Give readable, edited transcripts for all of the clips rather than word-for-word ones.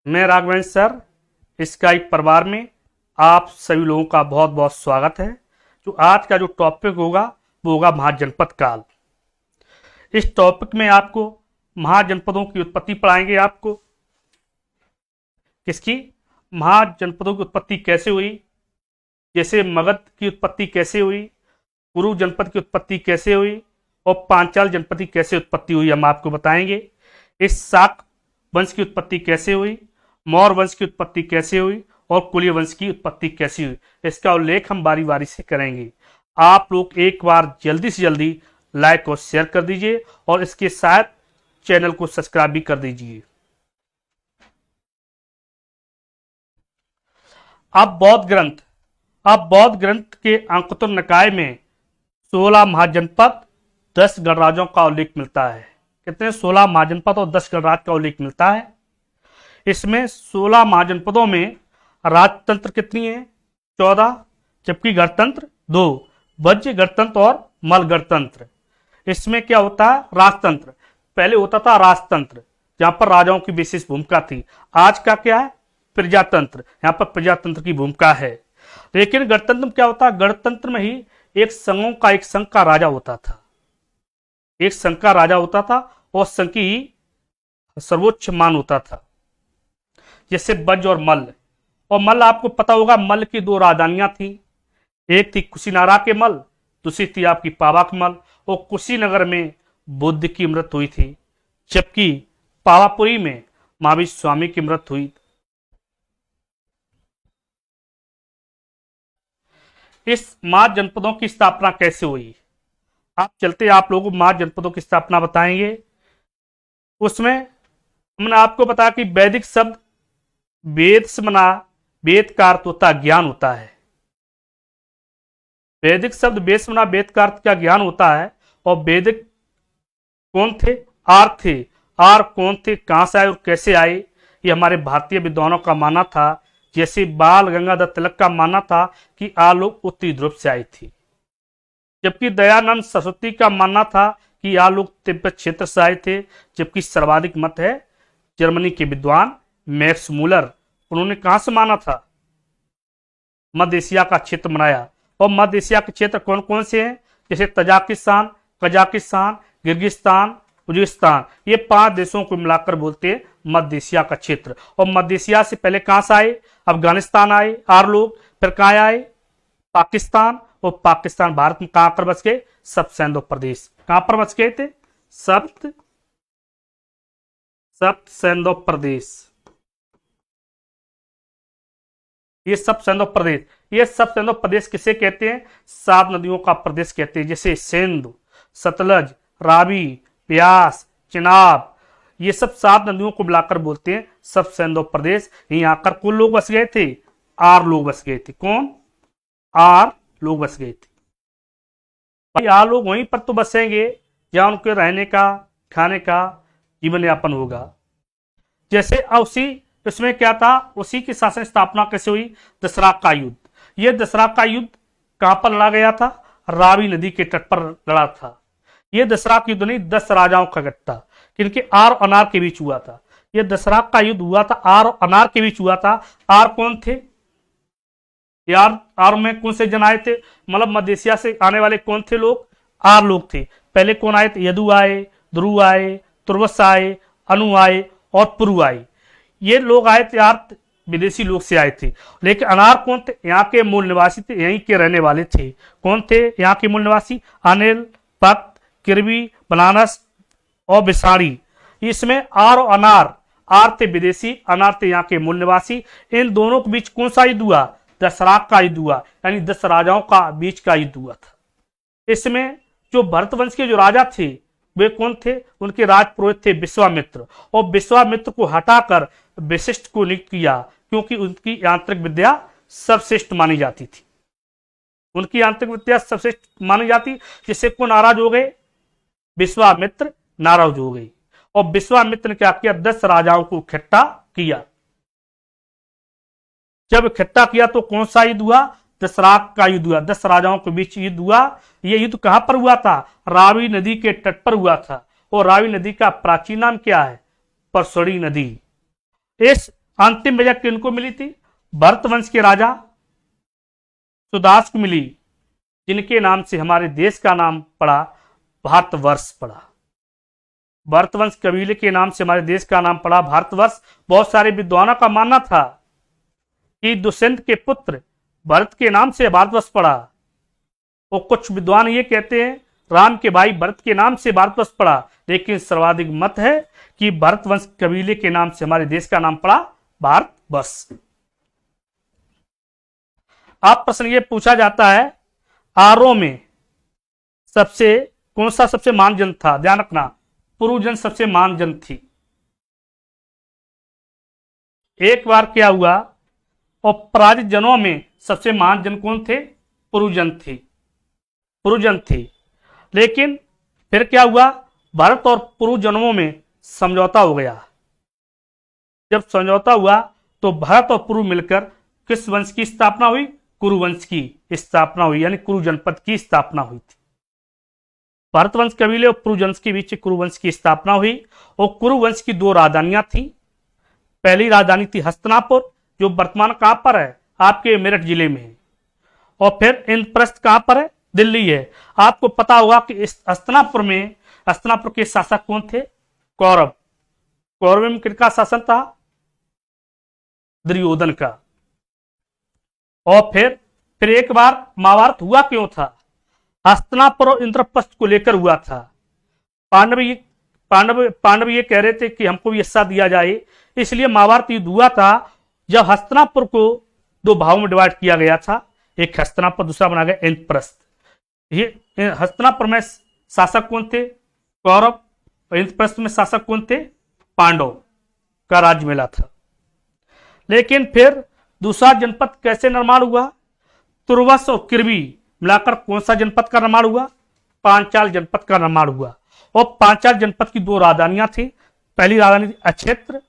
मैं Raghavendra sir Skype परिवार में आप सभी लोगों का बहुत बहुत स्वागत है। जो आज का जो टॉपिक होगा वो होगा महाजनपद काल। इस टॉपिक में आपको महाजनपदों की उत्पत्ति पढ़ाएंगे। आपको किसकी महाजनपदों की उत्पत्ति कैसे हुई, जैसे मगध की उत्पत्ति कैसे हुई, कुरु जनपद की उत्पत्ति कैसे हुई और पांचाल जनपद की कैसे उत्पत्ति हुई, हम आपको बताएंगे। इस शाक वंश की उत्पत्ति कैसे हुई, मौर्य वंश की उत्पत्ति कैसे हुई और कुलीय वंश की उत्पत्ति कैसी हुई, इसका उल्लेख हम बारी बारी से करेंगे। आप लोग एक बार जल्दी से जल्दी लाइक और शेयर कर दीजिए और इसके साथ चैनल को सब्सक्राइब भी कर दीजिए। अब बौद्ध ग्रंथ के अंकुतर निकाय में 16 महाजनपद 10 गणराज्यों का उल्लेख मिलता है। कितने? 16 महाजनपद और 10 गणराज्य का उल्लेख मिलता है। इसमें 16 महाजनपदों में राजतंत्र कितनी है? 14, जबकि गणतंत्र 2, वज्र गणतंत्र और मल गणतंत्र। इसमें क्या होता है? राजतंत्र पहले होता था, राजतंत्र जहां पर राजाओं की विशेष भूमिका थी। आज का क्या है? प्रजातंत्र, यहां पर प्रजातंत्र की भूमिका है। लेकिन गणतंत्र में क्या होता है? गणतंत्र में ही एक संघ का राजा होता था, एक संघ का राजा होता था और संघ की सर्वोच्च मान होता था, जैसे वज्र और मल्ल। और मल्ल आपको पता होगा, मल्ल की 2 राजधानियां थी, एक थी कुशीनारा के मल्ल, दूसरी थी आपकी पावाक मल्ल। और कुशीनगर में बुद्ध की मृत्यु हुई थी, जबकि पावापुरी में महावीर स्वामी की मृत्यु हुई। इस महाजनपदों की स्थापना कैसे हुई? आप लोगों को महाजनपदों की स्थापना बताएंगे। उसमें हमने आपको बताया कि वैदिक शब्द वेद से बना, वेद का अर्थ होता ज्ञान होता है। वैदिक शब्द वेद से बना, वेद का अर्थ क्या? ज्ञान होता है। और वैदिक कौन थे? आर्य थे। आर्य कौन थे, कहां से आए और कैसे आए? ये हमारे भारतीय विद्वानों का मानना था। जैसे बाल गंगाधर तिलक का मानना था कि आ लोग उत्तरी ध्रुव से आए थे, जबकि दयानंद सरस्वती का मानना था कि आ लोग तिब्बत क्षेत्र से आए थे। जबकि सर्वाधिक मत है जर्मनी के विद्वान मैक्स मूलर, उन्होंने कहां से माना था? मध्य एशिया का क्षेत्र बनाया। और मध्य एशिया के क्षेत्र कौन कौन से हैं? जैसे तजाकिस्तान, कजाकिस्तान, किर्गिस्तान, उज्बेकिस्तान, ये 5 देशों को मिलाकर बोलते हैं मध्य एशिया का क्षेत्र। और मध्य एशिया से पहले कहां से आए? अफगानिस्तान आए आर लोग, फिर कहां आए? पाकिस्तान। और पाकिस्तान भारत में कहां पर बच गए? सप्त सैंधव प्रदेश। कहां पर बच गए थे? सप्त सैंधव प्रदेश। ये सप्त सैंधव प्रदेश किसे कहते हैं? 7 नदियों का प्रदेश कहते हैं, जैसे सिंधु, सतलज, रावी, ब्यास, चिनाब, ये सब 7 नदियों को मिलाकर बोलते हैं सप्त सैंधव प्रदेश। यहीं आकर कौन लोग बस गए थे? आर लोग बस गए थे। कौन? आर लोग बस गए थे। भाई आर लोग वहीं पर तो बसेंगे जहां उनके रहने का, खाने का, जीवन यापन होगा। जैसे उसी इसमें क्या था? उसी की शासन स्थापना कैसे हुई? दशरथ का युद्ध। यह दशरथ का युद्ध कहां पर लड़ा गया था? रावी नदी के तट पर लड़ा था। यह दशरथ युद्ध नहीं, 10 राजाओं का गठ था, किनके? आर और अनार के बीच हुआ था। यह दशरथ का युद्ध हुआ था, आर और अनार के बीच हुआ था। आर कौन थे? यार आर में कौन से जन आए थे? मतलब मध्य एशिया से आने वाले कौन थे लोग? आर लोग थे। पहले कौन आए थे? यदु आए, ध्रुव आए, तुर्वस आए, अनु आए और पुरु आए। ये लोग आए थे, यार विदेशी लोग से आए थे। लेकिन अनार कौन थे? यहाँ के मूल निवासी थे, यहीं के रहने वाले थे। कौन थे यहाँ के मूल निवासी? अनिल, पत, किरबी, बनारस और बिसाड़ी। इसमें आर और अनार, आर थे विदेशी, अनार थे यहाँ के मूल निवासी। इन दोनों के बीच कौन सा युद्ध हुआ? दशरथ का युद्ध हुआ, यानी 10 राजाओं का बीच का युद्ध हुआ था। इसमें जो भरत वंश के जो राजा थे वे कौन थे? उनके राजपुरोहित थे विश्वामित्र। और विश्वामित्र को हटाकर वशिष्ठ को नियुक्त किया, क्योंकि उनकी यांत्रिक विद्या सर्वश्रेष्ठ मानी जाती थी। उनकी यांत्रिक विद्या सर्वश्रेष्ठ मानी जाती, जिससे को नाराज हो गए? विश्वामित्र नाराज हो गए। और विश्वामित्र ने क्या किया? 10 राजाओं को इकट्ठा किया। जब इकट्ठा किया तो कौन सा युद्ध हुआ? दशरथ का युद्ध हुआ। 10 राजाओं के बीच युद्ध हुआ। यह युद्ध कहां पर हुआ था? रावी नदी के तट पर हुआ था। और रावी नदी का प्राचीन नाम क्या है? परसड़ी नदी। इस अंतिम विजय किनको मिली थी? भरत वंश के राजा सुदास को मिली, जिनके नाम से हमारे देश का नाम पड़ा भारतवर्ष पड़ा। भरतवंश कबीले के नाम से हमारे देश का नाम पड़ा भारतवर्ष। बहुत सारे विद्वानों का मानना था कि दुष्यंत के पुत्र भरत के नाम से भारतवर्ष पड़ा, और कुछ विद्वान ये कहते हैं राम के भाई भरत के नाम से भारतवर्ष पड़ा, लेकिन सर्वाधिक मत है कि भरतवंश कबीले के नाम से हमारे देश का नाम पड़ा भारतवर्ष। अब प्रश्न ये पूछा जाता है, आर्यों में कौन सा सबसे महान जन था? ध्यान रखना, पुरुजन सबसे महान जन थी। एक बार क्या हुआ, और पराजित जनों में सबसे महान जन कौन थे? पुरुजन थी। लेकिन फिर क्या हुआ, भारत और पुरुजनों में समझौता हो गया। जब समझौता हुआ तो भारत और पुरु मिलकर किस वंश की स्थापना हुई? कुरुवंश की स्थापना हुई, यानी कुरु जनपद की स्थापना हुई थी। भारतवंश कबीले और पुरुवंश के बीच कुरुवंश की स्थापना हुई, और कुरुवंश की 2 राजधानियां थी। पहली राजधानी थी हस्तिनापुर, जो वर्तमान कहां पर है? आपके मेरठ जिले में है। और फिर इंद्रप्रस्थ कहां पर है? दिल्ली है। आपको पता होगा कि इस हस्तिनापुर के शासक कौन थे? कौरव में किसका शासन था? दुर्योधन का। और फिर एक बार महाभारत हुआ क्यों था? हस्तिनापुर और इंद्रप्रस्थ को लेकर हुआ था। पांडव ये कह रहे थे कि हमको भी हिस्सा दिया जाए, इसलिए महाभारत युद्ध हुआ था। जब हस्तिनापुर को 2 भागों में डिवाइड किया गया था, एक हस्तिनापुर, दूसरा बना गया इंद्रप्रस्थ। ये हस्तिनापुर में शासक कौन थे? कौरव। और इंद्रप्रस्थ में शासक कौन थे? पांडव का राज्य मिला था। लेकिन फिर दूसरा जनपद कैसे निर्माण हुआ? तुर्वस और किरवी मिलाकर कौन सा जनपद का निर्माण हुआ? पांचाल जनपद का निर्माण हुआ। और पांचाल जनपद की 2 राजधानियां थी। पहली राजधानी थी अक्षेत्र,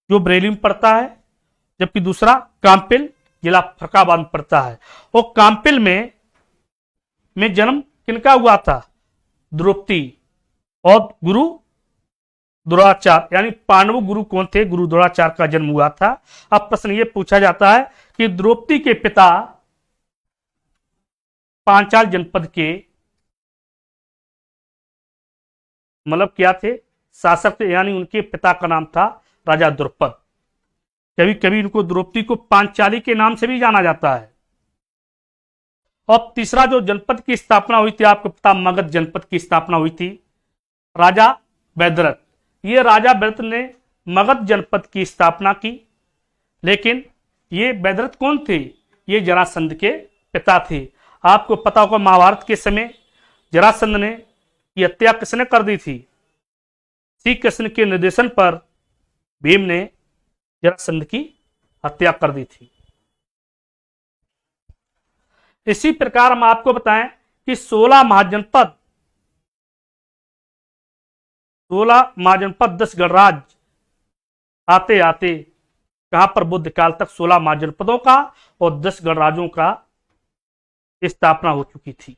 जो बरेली में पड़ता है, जबकि दूसरा काम्पिल, जिला फरक्काबाद में पड़ता है। और काम्पिल में जन्म किनका हुआ था? द्रौपदी और गुरु द्रोणाचार्य, यानी पांडव गुरु कौन थे? गुरु द्रोणाचार्य का जन्म हुआ था। अब प्रश्न ये पूछा जाता है कि द्रौपदी के पिता पांचाल जनपद के मतलब क्या थे? शासक थे, यानी उनके पिता का नाम था राजा द्रुपद। कभी कभी इनको द्रौपदी को पांचाली के नाम से भी जाना जाता है। और तीसरा जो जनपद की स्थापना हुई थी, आपको पता, मगध जनपद की स्थापना हुई थी राजा वैदरथ। ये राजा वैदरथ ने मगध जनपद की स्थापना की। लेकिन ये वैदरथ कौन थे? ये जरासंध के पिता थे। आपको पता होगा महाभारत के समय जरासंध ने की हत्या किसने कर दी थी? श्री कृष्ण के निर्देशन पर भीम ने जरासंध की हत्या कर दी थी। इसी प्रकार हम आपको बताएं कि 16 महाजनपद 10 गणराज्य आते आते कहां पर? बुद्ध काल तक 16 महाजनपदों का और 10 गणराज्यों का स्थापना हो चुकी थी।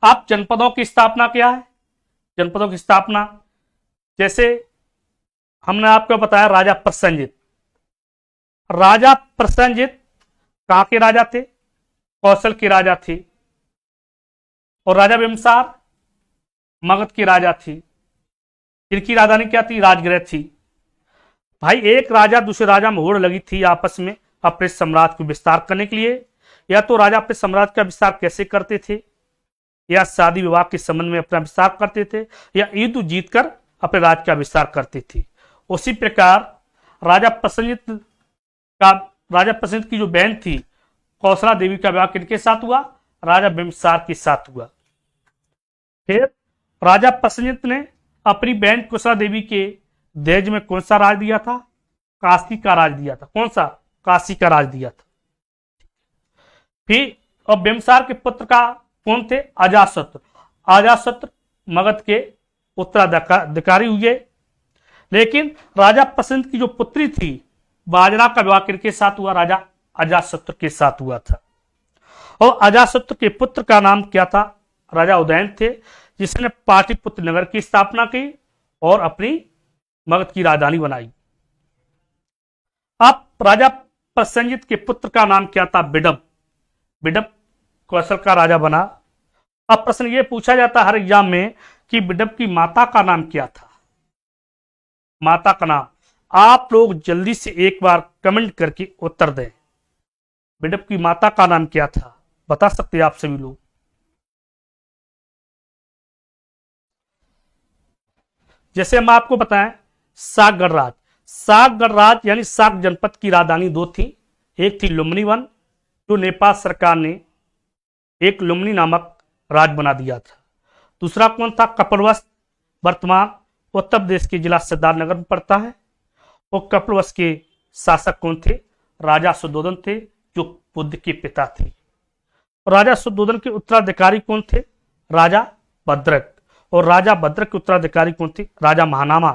अब जनपदों की स्थापना क्या है? जनपदों की स्थापना, जैसे हमने आपको बताया राजा प्रसेनजित कहां के राजा थे? कौशल के राजा थे। और राजा बिम्बसार मगध की राजा थी, जिनकी राजधानी क्या थी? राजगृह थी। भाई, एक राजा दूसरे राजा में होड़ लगी थी आपस में अपने साम्राज्य को विस्तार करने के लिए। या तो राजा अपने साम्राज्य का विस्तार कैसे करते थे? या शादी विवाह के संबंध में अपना विस्तार करते थे, या युद्ध जीतकर अपने राज्य का विस्तार करते थे। उसी प्रकार राजा प्रसेनजित की जो बहन थी कौशला देवी का विवाह किनके साथ हुआ? राजा बिम्बसार के साथ हुआ। फिर राजा प्रसेनजित ने अपनी बहन कौशला देवी के दहेज में कौन सा राज दिया था? काशी का राज दिया था। कौन सा? काशी का राज दिया था। फिर और बिम्बसार के पुत्र का कौन थे? अजातशत्रु मगध के उत्तराधिकारी हुए। लेकिन राजा प्रसेनजित की जो पुत्री थी बाजना का विवाह किनके साथ हुआ? राजा अजातशत्रु के साथ हुआ था। और अजातशत्रु के पुत्र का नाम क्या था? राजा उदयन थे। जिसने पाटलिपुत्र नगर की स्थापना की और अपनी मगध की राजधानी बनाई। अब राजा प्रसेनजित के पुत्र का नाम क्या था? बिडब। बिडब कौशल का राजा बना। अब प्रश्न यह पूछा जाता है हर एग्जाम में कि बिडब की माता का नाम क्या था? माता का नाम आप लोग जल्दी से एक बार कमेंट करके उत्तर दें। बिडब की माता का नाम क्या था? बता सकते हैं आप सभी लोग। जैसे हम आपको बताएं, साक गणराज। साक गणराज यानी साक जनपद की राजधानी दो थी। एक थी लुम्बिनी वन, जो नेपाल सरकार ने एक लुम्बिनी नामक राज बना दिया था। दूसरा कौन था? कपिलवस्तु, वर्तमान उत्तर प्रदेश के जिला सिद्धार्थनगर में पड़ता है। और कपिलवस्तु के शासक कौन थे? राजा शुद्धोधन थे, जो बुद्ध के पिता थे। राजा शुद्धोधन के उत्तराधिकारी कौन थे? राजा भद्रक। और राजा भद्रक के उत्तराधिकारी कौन थे? राजा महानामा।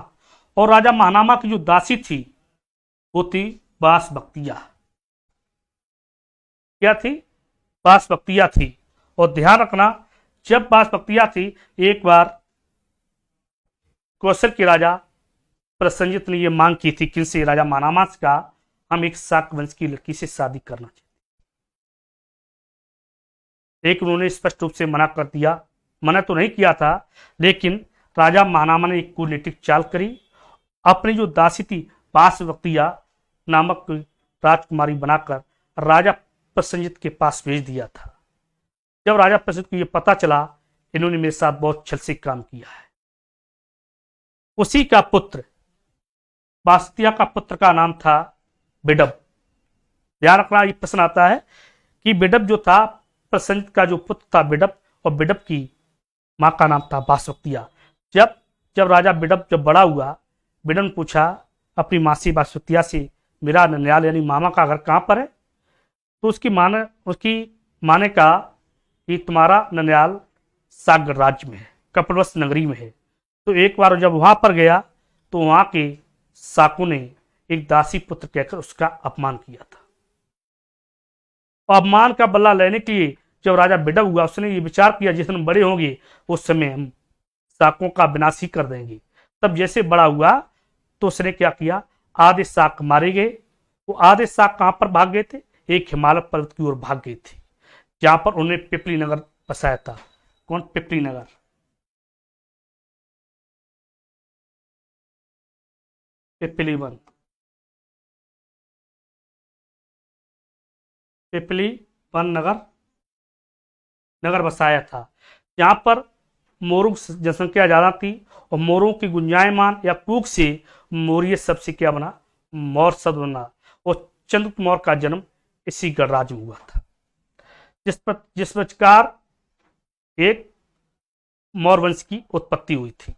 और राजा महानामा की जो दासी थी वो थी बासबक्तिया। क्या थी? बासबक्तिया थी। और ध्यान रखना, जब बासबक्तिया थी, एक बार कौशल के राजा प्रसेनजित ने यह मांग की थी किनसे? राजा महानामा का, हम एक शाक वंश की लड़की से शादी करना चाहते, लेकिन उन्होंने स्पष्ट रूप से मना कर दिया। मना तो नहीं किया था, लेकिन राजा महानामा ने एक कूटनीतिक चाल करी। अपनी जो दासी थी बासबक्तिया नामक राजकुमारी बनाकर राजा प्रसेनजित के पास भेज दिया था। जब राजा प्रसेनजित को यह पता चला इन्होंने मेरे साथ बहुत छल से काम किया है, उसी का पुत्र, बासबक्तिया का पुत्र का नाम था बिडब। ध्यान रखना, ये प्रश्न आता है कि बिडब जो था, प्रसेनजित का जो पुत्र था बिडब, और बिडब की मां का नाम था बासबक्तिया। जब राजा बिडब जब बड़ा हुआ, बिडब ने पूछा अपनी मासी बासबक्तिया से, मेरा ननियाल यानी मामा का घर कहां पर है? तो उसकी मां ने कहा कि तुम्हारा ननियाल सागर राज्य में है, कपिलवस्तु नगरी में है। तो एक बार जब वहां पर गया तो वहां के साकों ने एक दासी पुत्र कहकर उसका अपमान किया था। अपमान का बदला लेने के लिए जब राजा बिडब हुआ, उसने ये विचार किया जिस दिन बड़े होंगे उस समय हम साकों का विनाश ही कर देंगे। तब जैसे बड़ा हुआ तो उसने क्या किया? आधे साक मारे गए। वो आधे साक कहां पर भाग गए थे? एक हिमालय पर्वत की ओर भाग गए थे, जहां पर उन्हें पिपली नगर बसाया था। कौन? पिपली नगर। पिपली वन, पिपली वन नगर बसाया था, जहां पर मोरों की जनसंख्या ज्यादा थी। और मोरों की गुंजायमान या कूक से मौर्य शब्द से क्या बना? मौर्य शब्द बना। और चंद्रगुप्त मौर्य का जन्म इसी गणराज्य में हुआ था, जिस प्रकार एक मौर्य वंश की उत्पत्ति हुई थी।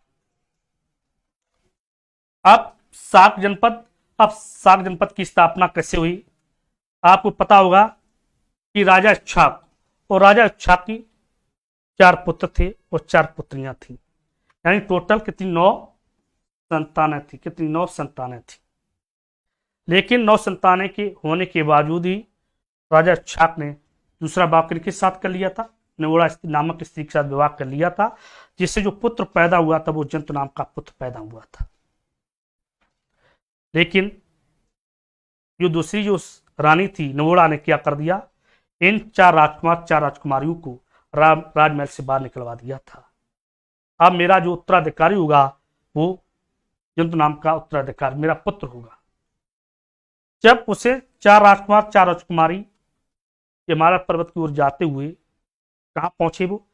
अब साक जनपद की स्थापना कैसे हुई? आपको पता होगा कि राजा इक्ष्वाक और राजा इक्ष्वाक की 4 पुत्र थे और 4 पुत्रियां थी, यानी टोटल कितनी? 9 संतानें थी। कितनी? 9 संतानें थी। लेकिन 9 संतानें के होने के बावजूद ही राजा इक्ष्वाक ने दूसरा विवाह किनके साथ कर लिया था? निवोड़ा नामक स्त्री के साथ विवाह कर लिया था, जिससे जो पुत्र पैदा हुआ था वो जंतु नाम का पुत्र पैदा हुआ था। लेकिन जो दूसरी जो रानी थी निवोड़ा ने क्या कर दिया? इन 4 राजकुमारियों को राजमहल से बाहर निकलवा दिया था। अब मेरा जो उत्तराधिकारी होगा वो जंतु नाम का उत्तराधिकारी मेरा पुत्र होगा। जब उसे 4 राजकुमारी हिमालय पर्वत की ओर जाते हुए कहां पहुंचे? वो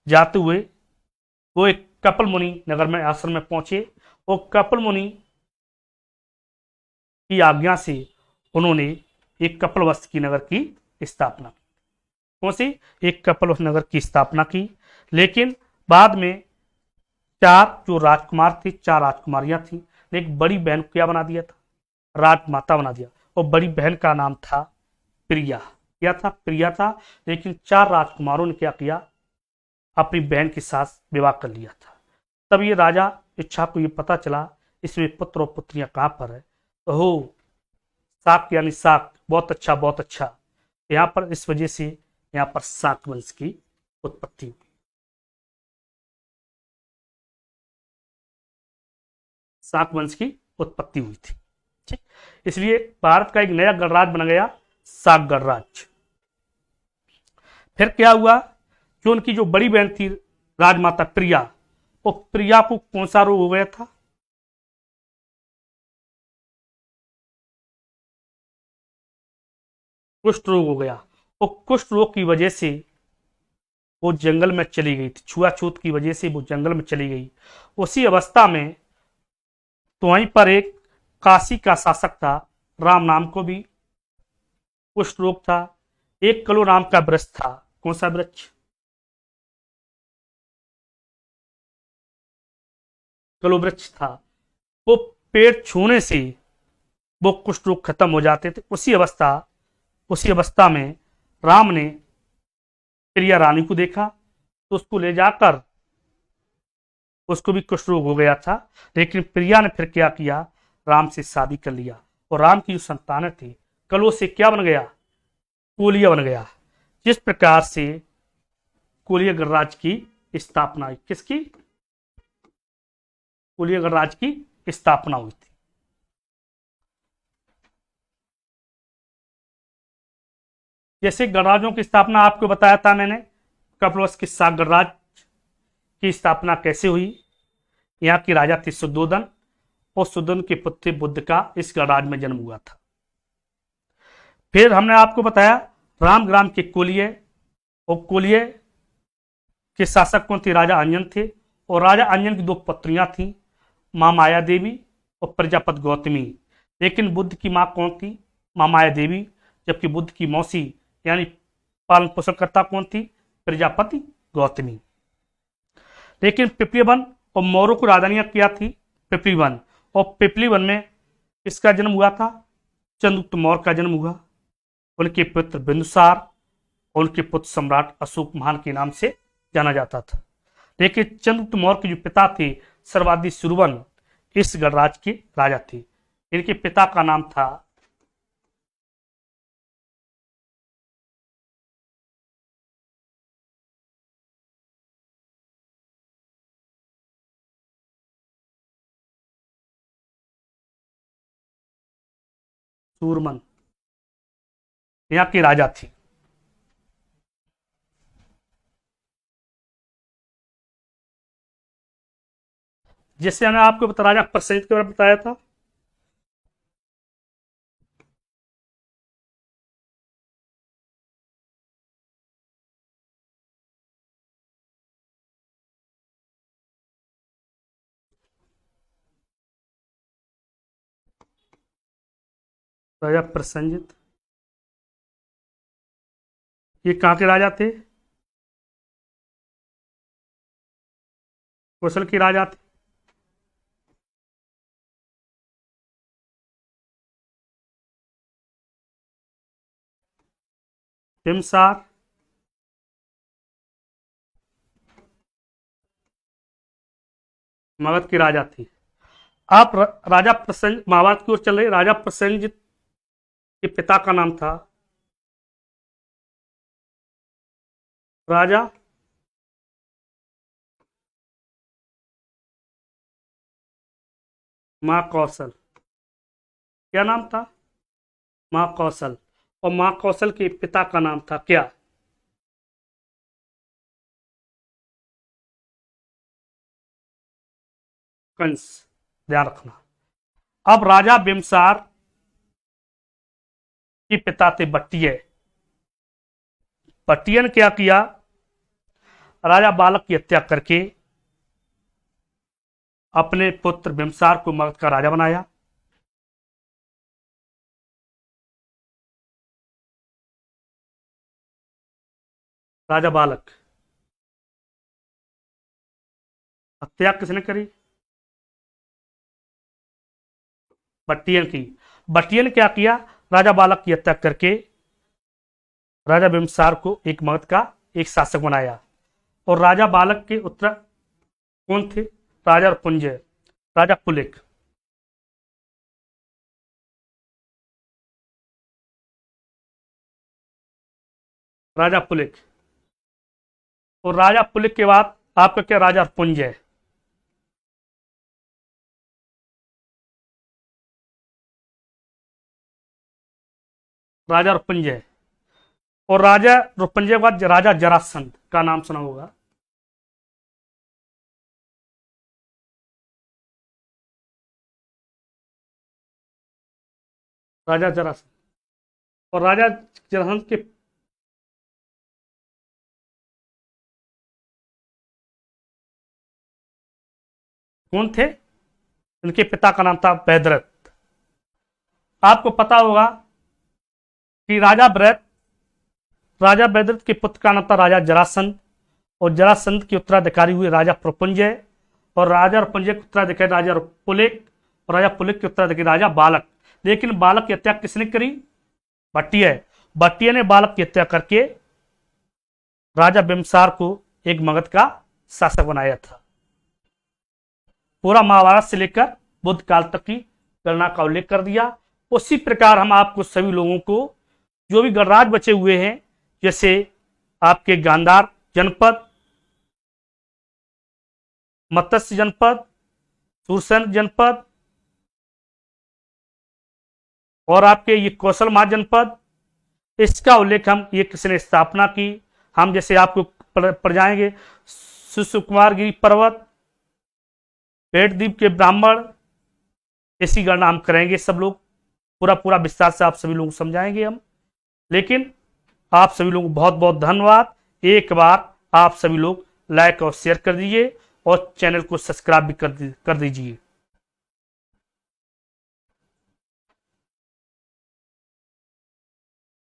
जाते हुए वो एक कपिल मुनि नगर में आश्रम में पहुंचे, और कपिल मुनि की आज्ञा से उन्होंने एक कपिलवस्तु की नगर की स्थापना की। कौन सी? एक कपिलवस्तु नगर की स्थापना की। लेकिन बाद में 4 जो राजकुमार थे, 4 राजकुमारियां थी, एक बड़ी बहन को क्या बना दिया था? राजमाता बना दिया। और बड़ी बहन का नाम था प्रिया। क्या था? प्रिया था। लेकिन 4 राजकुमारों ने क्या किया? अपनी बहन के साथ विवाह कर लिया था। तब ये राजा इक्ष्वाक को ये पता चला इसमें पुत्र और पुत्रियां कहां पर है। तो हो साक यानी साक, बहुत अच्छा बहुत अच्छा। यहाँ पर इस वजह से यहाँ पर साक वंश की उत्पत्ति हुई। शाक वंश की उत्पत्ति हुई थी। ठीक, इसलिए भारत का एक नया गणराज्य बन गया, शाक गणराज्य। फिर क्या हुआ कि उनकी जो बड़ी बहन थी राजमाता प्रिया, वो प्रिया को कौन सा रोग हो गया था? कुष्ठ रोग हो गया। और कुष्ठ रोग की वजह से वो जंगल में चली गई थी, छुआछूत की वजह से वो जंगल में चली गई। उसी अवस्था में तो वहीं पर एक काशी का शासक था, राम नाम को भी कुष्ठ रोग था। एक कलो नाम का वृक्ष था। कौन सा वृक्ष? कलो वृक्ष था। वो पेड़ छूने से वो कुष्ठ रोग खत्म हो जाते थे। उसी अवस्था में राम ने प्रिया रानी को देखा, तो उसको ले जाकर, उसको भी कुष्ठ रोग हो गया था, लेकिन प्रिया ने फिर क्या किया, राम से शादी कर लिया। और राम की जो संतानें थी, कलो से क्या बन गया? कोलिया बन गया। जिस प्रकार से कोलिया गणराज्य की स्थापना हुई। किसकी? कोलिया गणराज्य की स्थापना हुई थी। जैसे गणराज्यों की स्थापना आपको बताया था मैंने, कपिलवस्तु के शाक गणराज्य की स्थापना कैसे हुई। यहाँ की राजा थी सुद्धोधन, और सुद्धोधन के पुत्र बुद्ध का इस गणराज्य में जन्म हुआ था। फिर हमने आपको बताया रामग्राम के कोलिये, और कोलिये के शासक कौन थे? राजा अंजन थे। और राजा अंजन की दो पुत्रियां थीं, मां माया देवी और प्रजापति गौतमी। लेकिन बुद्ध की मां कौन थी? मां माया देवी। जबकि बुद्ध की मौसी यानी पालन पोषणकर्ता कौन थी? प्रजापति गौतमी। लेकिन पिपलीवन और मौर्य को राजधानियां क्या थी? पिपलीवन। और पिपलीवन में किसका जन्म हुआ था? चंद्रगुप्त मौर्य का जन्म हुआ। उनके पुत्र बिंदुसार और उनके पुत्र सम्राट अशोक महान के नाम से जाना जाता था। लेकिन चंद्रगुप्त मौर्य के जो पिता थे सर्वादि सुरवन, इस गणराज्य के राजा थे। इनके पिता का नाम था सूरमन। यहाँ के राजा थे। जैसे मैंने आपको राजा प्रसेनजित के बारे में बताया था, राजा प्रसेनजित ये कहाँ के राजा थे? कौशल के राजा थे। बिम्बसार मगध के राजा थे। आप राजा प्रसेनजित महाभारत की ओर चल रहे। राजा प्रसेनजित के पिता का नाम था राजा माँ कौशल। क्या नाम था? माँ कौशल। और माँ कौशल के पिता का नाम था क्या? कंस। ध्यान रखना। अब राजा बिम्बसार के पिता थे बट्टिय। बट्टिय ने क्या किया? राजा बालक की हत्या करके अपने पुत्र बिम्बसार को मगध का राजा बनाया। राजा बालक। हत्या किसने करी? बट्टियन की। बट्टियन ने क्या किया? राजा बालक की हत्या करके राजा बिम्बसार को एक मगध का एक शासक बनाया। और राजा बालक के उत्तर कौन थे? राजा पुंजय, राजा पुलिक। राजा पुलिक। और राजा पुलिक के बाद आपका क्या? राजा पुंजय। राजा रुपंजय। और राजा रुपंजय के बाद राजा जरासंध का नाम सुना होगा। राजा जरासंध। और राजा जरासंध के कौन थे? उनके पिता का नाम था भद्रथ। आपको पता होगा कि राजा भद्रथ के पुत्र का नाम था राजा जरासंध। और जरासंध के उत्तराधिकारी हुए राजा प्रपुंजय। और राजा प्रपुंजय के उत्तराधिकारी राजा पुलिक। और राजा पुलिक के उत्तराधिकारी राजा बालक। लेकिन बालक की हत्या किसने करी? भट्टिया ने बालक की हत्या करके राजा बिम्बसार को एक मगध का शासक बनाया था। पूरा महाभारत से लेकर बुद्ध काल तक की गणना का उल्लेख कर दिया। उसी प्रकार हम आपको सभी लोगों को जो भी गणराज्य बचे हुए हैं, जैसे आपके गांधार जनपद, मत्स्य जनपद, सुरसेन जनपद, और आपके ये कौशल महाजनपद, इसका उल्लेख हम ये किसने स्थापना की, हम जैसे आपको पढ़ जाएंगे सुकुमार गिरी पर्वत, पेटद्वीप के ब्राह्मण, ऐसी गणना हम करेंगे। सब लोग पूरा विस्तार से आप सभी लोग समझाएंगे हम। लेकिन आप सभी लोगों को बहुत बहुत धन्यवाद। एक बार आप सभी लोग लाइक और शेयर कर दीजिए और चैनल को सब्सक्राइब भी कर दीजिए।